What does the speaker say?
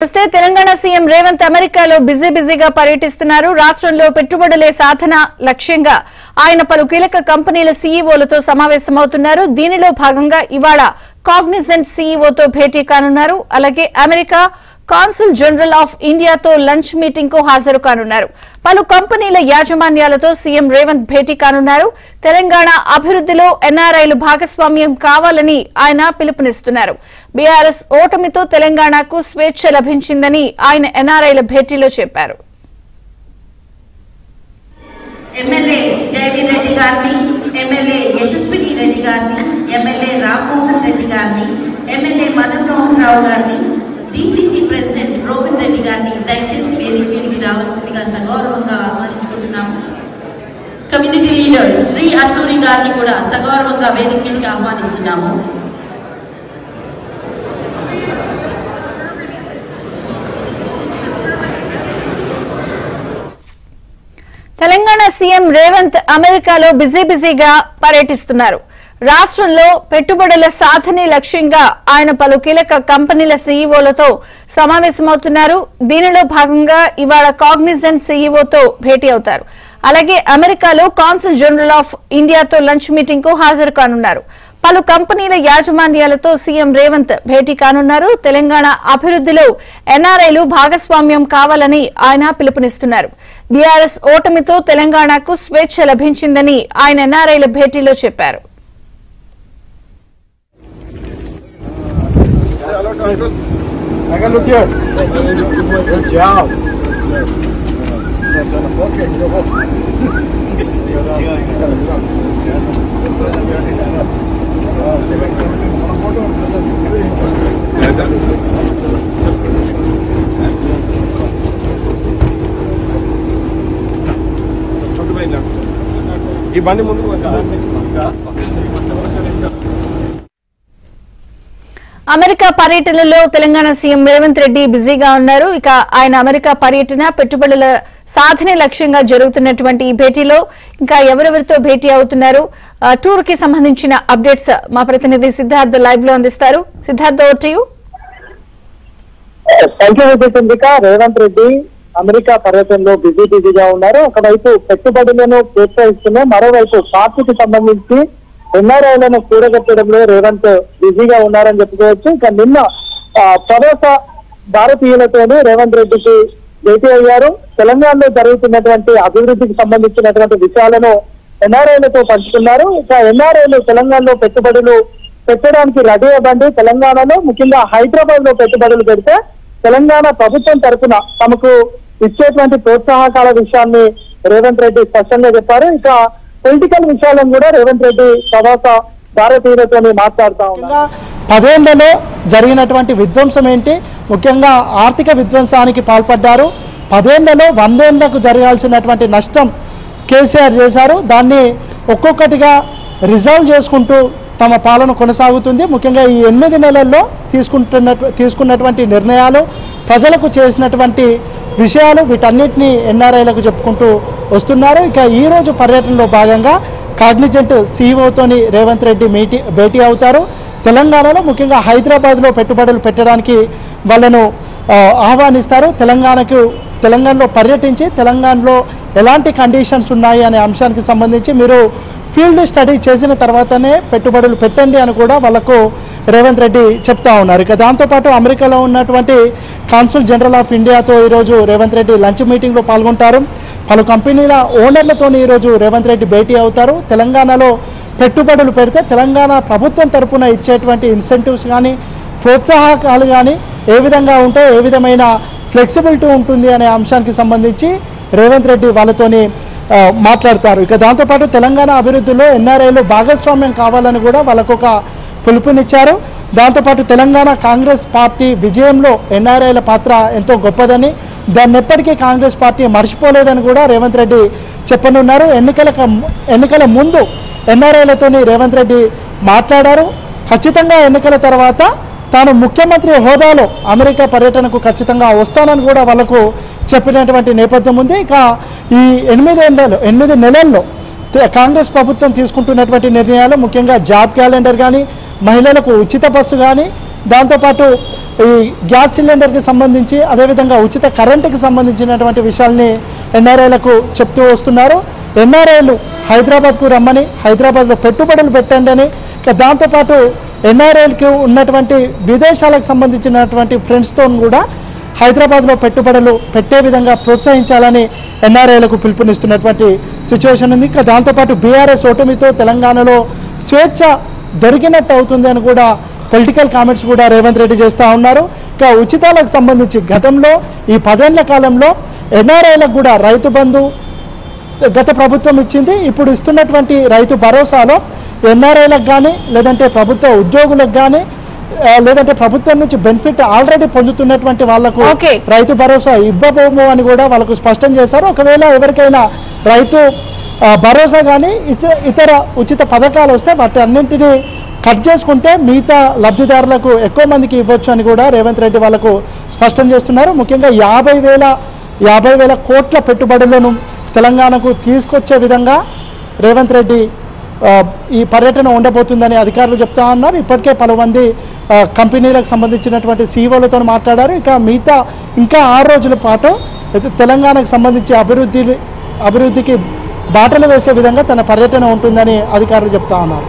Telangana CM Revanth అమెరికాలో బిజీగా పర్యటిస్తున్నారు. రాష్ట్రంలో పెట్టుబడులే సాధన లక్ష్యంగా ఆయన పలు కీలక కంపెనీల సీఈఓలతో సమావేశమవుతున్నారు. దీనిలో భాగంగా ఇవాళ కాగ్నిజెంట్ సీఈఓతో భేటీ కానున్నారు. అలాగే అమెరికా కాన్సుల్ జనరల్ ఆఫ్ ఇండియాతో లంచ్ మీటింగ్ కు హాజరు కానున్నారు. పలు కంపెనీల యాజమాన్యాలతో సీఎం రేవంత్ భేటీ కానున్నారు. తెలంగాణ అభివృద్ధిలో ఎన్ఆర్ఐలు భాగస్వామ్యం కావాలని ఆయన పిలుపునిస్తున్నారు. బీఆర్ఎస్ ఓటమితో తెలంగాణకు స్వేచ్ఛ లభించిందని ఆయన ఎన్ఆర్ఐల భేటీలో చెప్పారు. ఎమ్మెల్యే జయవీర్ రెడ్డి గారిని, ఎమ్మెల్యే యశస్విని రెడ్డి గారిని, ఎమ్మెల్యే రామ్మోహన్ రెడ్డి గారిని, ఎమ్మెల్యే మదన్ మోహన్ రావు గారిని, డిసిసి ప్రెసిడెంట్ రోహన్ రెడ్డి గారిని దయచేసి వేదిక మీదకి రావాల్సిందిగా సగౌరవంగా ఆహ్వానించుకుంటున్నాము. కమ్యూనిటీ లీడర్ శ్రీ అట్లూరి గారిని కూడా సగౌరవంగా వేదిక మీదకి ఆహ్వానిస్తున్నాము. తెలంగాణ సీఎం రేవంత్ అమెరికాలో బిజీగా పర్యటిస్తున్నారు. రాష్ట్రంలో పెట్టుబడుల సాధనే లక్ష్యంగా ఆయన పలు కీలక కంపెనీల సీఈఓలతో సమావేశమవుతున్నారు. దీనిలో భాగంగా ఇవాళ కాగ్నిజెంట్ సీఈఓతో భేటీ అవుతారు. అలాగే అమెరికాలో కాన్సుల్ జనరల్ ఆఫ్ ఇండియాతో లంచ్ మీటింగ్ కు హాజరు కానున్నారు. పలు కంపెనీల యాజమాన్యాలతో సీఎం రేవంత్ భేటీ కానున్నారు. తెలంగాణ అభివృద్ధిలో ఎన్ఆర్ఐలు భాగస్వామ్యం కావాలని ఆయన పిలుపునిస్తున్నారు. బీఆర్ఎస్ ఓటమితో తెలంగాణకు స్వేచ్ఛ లభించిందని ఆయన ఎన్ఆర్ఐల భేటీలో చెప్పారు. ఈ బండి ముందుకు అమెరికా పర్యటనలో తెలంగాణ సీఎం రేవంత్ రెడ్డి బిజీగా ఉన్నారు. ఇక ఆయన అమెరికా పర్యటన పెట్టుబడుల సాధనే లక్ష్యంగా జరుగుతున్నటువంటి ఈ భేటీలో ఇంకా ఎవరెవరితో భేటీ అవుతున్నారు, టూర్ కి సంబంధించిన అప్డేట్స్ మా ప్రతినిధి సిద్ధార్థ్ లైవ్ లో అందిస్తారు. Siddharth, over to you. Revanth Reddy America పర్యటనలో బిజీగా ఉన్నారు. ఒకవైపు పెట్టుబడులను ప్రోత్సహిస్తున్న, మరోవైపు పార్టీకి సంబంధించి ఎన్ఆర్ఐలను కూడగట్టడంలో రేవంత్ బిజీగా ఉన్నారని చెప్పుకోవచ్చు. ఇక నిన్న ప్రవాస భారతీయులతోనే రేవంత్ రెడ్డికి భేటీ అయ్యారు. తెలంగాణలో జరుగుతున్నటువంటి అభివృద్ధికి సంబంధించినటువంటి విషయాలను ఎన్ఆర్ఐలతో పంచుకున్నారు. ఇక ఎన్ఆర్ఐలు తెలంగాణలో పెట్టుబడులు పెట్టడానికి రెడీ అవ్వండి, తెలంగాణలో ముఖ్యంగా హైదరాబాద్ లో పెట్టుబడులు పెడితే తెలంగాణ ప్రభుత్వం తరఫున తమకు ఇచ్చేటువంటి ప్రోత్సాహకాల విషయాన్ని రేవంత్ రెడ్డి స్పష్టంగా చెప్పారు. ఇక పొలిటికల్ విషయాలను కూడా రేవంత్ రెడ్డి ప్రవాస భారతీయులతో మాట్లాడుతూ ఉన్నారు. 10 ఏళ్లలో జరిగినటువంటి విధ్వంసం ఏంటి, ముఖ్యంగా ఆర్థిక విధ్వంసానికి పాల్పడ్డారు. 10 ఏళ్లలో 100 ఏళ్లకు జరగాల్సినటువంటి నష్టం కేసీఆర్ చేశారు. దాన్ని ఒక్కొక్కటిగా రిజాల్వ్ చేసుకుంటూ తమ పాలన కొనసాగుతుంది. ముఖ్యంగా ఈ 8 నెలల్లో తీసుకున్నటువంటి నిర్ణయాలు, ప్రజలకు చేసినటువంటి విషయాలు, వీటన్నిటినీ ఎన్ఆర్ఐలకు చెప్పుకుంటూ వస్తున్నారు. ఇక ఈరోజు పర్యటనలో భాగంగా కాగ్నిజెంట్ సీఈఓతోని రేవంత్ రెడ్డి భేటీ అవుతారు. తెలంగాణలో ముఖ్యంగా హైదరాబాద్లో పెట్టుబడులు పెట్టడానికి వాళ్ళను ఆహ్వానిస్తారు. తెలంగాణలో పర్యటించి తెలంగాణలో ఎలాంటి కండిషన్స్ ఉన్నాయి అనే అంశానికి సంబంధించి మీరు ఫీల్డ్ స్టడీ చేసిన తర్వాతనే పెట్టుబడులు పెట్టండి అని కూడా వాళ్ళకు రేవంత్ రెడ్డి చెప్తా ఉన్నారు. ఇక దాంతోపాటు అమెరికాలో ఉన్నటువంటి కాన్సుల్ జనరల్ ఆఫ్ ఇండియాతో ఈరోజు రేవంత్ రెడ్డి లంచ్ మీటింగ్లో పాల్గొంటారు. పలు కంపెనీల ఓనర్లతో ఈరోజు రేవంత్ రెడ్డి భేటీ అవుతారు. తెలంగాణలో పెట్టుబడులు పెడితే తెలంగాణ ప్రభుత్వం తరఫున ఇచ్చేటువంటి ఇన్సెంటివ్స్ కానీ, ప్రోత్సాహకాలు కానీ ఏ విధంగా ఉంటే ఏ విధమైన ఫ్లెక్సిబిలిటీ ఉంటుంది అనే అంశానికి సంబంధించి రేవంత్ రెడ్డి వాళ్ళతోని మాట్లాడతారు. ఇక దాంతోపాటు తెలంగాణ అభివృద్ధిలో ఎన్ఆర్ఐలు భాగస్వామ్యం కావాలని కూడా వాళ్ళకు ఒక పిలుపునిచ్చారు. దాంతోపాటు తెలంగాణ కాంగ్రెస్ పార్టీ విజయంలో ఎన్ఆర్ఐల పాత్ర ఎంతో గొప్పదని, దాన్ని ఎప్పటికీ కాంగ్రెస్ పార్టీ మర్చిపోలేదని కూడా రేవంత్ రెడ్డి చెప్పనున్నారు. ఎన్నికల ముందు ఎన్ఆర్ఐలతోని రేవంత్ రెడ్డి మాట్లాడారు. ఖచ్చితంగా ఎన్నికల తర్వాత తాను ముఖ్యమంత్రి హోదాలో అమెరికా పర్యటనకు ఖచ్చితంగా వస్తానని కూడా వాళ్ళకు చెప్పినటువంటి నేపథ్యం ఉంది. ఇక ఈ 8 నెలల్లో కాంగ్రెస్ ప్రభుత్వం తీసుకుంటున్నటువంటి నిర్ణయాలు, ముఖ్యంగా జాబ్ క్యాలెండర్ కానీ, మహిళలకు ఉచిత బస్సు కానీ, దాంతోపాటు ఈ గ్యాస్ సిలిండర్కి సంబంధించి అదేవిధంగా ఉచిత కరెంటుకి సంబంధించినటువంటి విషయాల్ని ఎన్ఆర్ఐలకు చెప్తూ వస్తున్నారు. ఎన్ఆర్ఐలు హైదరాబాద్కు రమ్మని, హైదరాబాద్లో పెట్టుబడులు పెట్టండి అని, దాంతోపాటు ఎన్ఆర్ఐలకు ఉన్నటువంటి విదేశాలకు సంబంధించినటువంటి ఫ్రెండ్స్తో కూడా హైదరాబాద్లో పెట్టుబడులు పెట్టే విధంగా ప్రోత్సహించాలని ఎన్ఆర్ఐలకు పిలుపునిస్తున్నటువంటి సిచ్యువేషన్ ఉంది. దాంతోపాటు బీఆర్ఎస్ ఓటమితో తెలంగాణలో స్వేచ్ఛ దొరికినట్టు అవుతుంది అని కూడా పొలిటికల్ కామెంట్స్ కూడా రేవంత్ రెడ్డి చేస్తూ ఉన్నారు. ఇంకా ఉచితాలకు సంబంధించి గతంలో ఈ 10 ఏళ్ల కాలంలో ఎన్ఆర్ఐలకు కూడా రైతు బంధు గత ప్రభుత్వం ఇచ్చింది. ఇప్పుడు ఇస్తున్నటువంటి రైతు భరోసాలో ఎన్ఆర్ఐలకు కానీ, లేదంటే ప్రభుత్వ ఉద్యోగులకు కానీ, లేదంటే ప్రభుత్వం నుంచి బెనిఫిట్ ఆల్రెడీ పొందుతున్నటువంటి వాళ్లకు రైతు భరోసా ఇవ్వబోము అని కూడా వాళ్ళకు స్పష్టం చేశారు. ఒకవేళ ఎవరికైనా రైతు భరోసా కానీ ఇతర ఉచిత పథకాలు వస్తే వాటి అన్నింటినీ కట్ చేసుకుంటే మిగతా లబ్ధిదారులకు ఎక్కువ మందికి ఇవ్వచ్చు అని కూడా రేవంత్ రెడ్డి వాళ్ళకు స్పష్టం చేస్తున్నారు. ముఖ్యంగా 50,000 కోట్ల పెట్టుబడులను తెలంగాణకు తీసుకొచ్చే విధంగా రేవంత్ రెడ్డి ఈ పర్యటన ఉండబోతుందని అధికారులు చెప్తా ఉన్నారు. ఇప్పటికే పలుమంది కంపెనీలకు సంబంధించినటువంటి సీఈఓలతో మాట్లాడారు. ఇక మిగతా ఇంకా 6 రోజుల పాటు తెలంగాణకు సంబంధించి అభివృద్ధికి బాటలు వేసే విధంగా తన పర్యటన ఉంటుందని అధికారులు చెప్తా ఉన్నారు.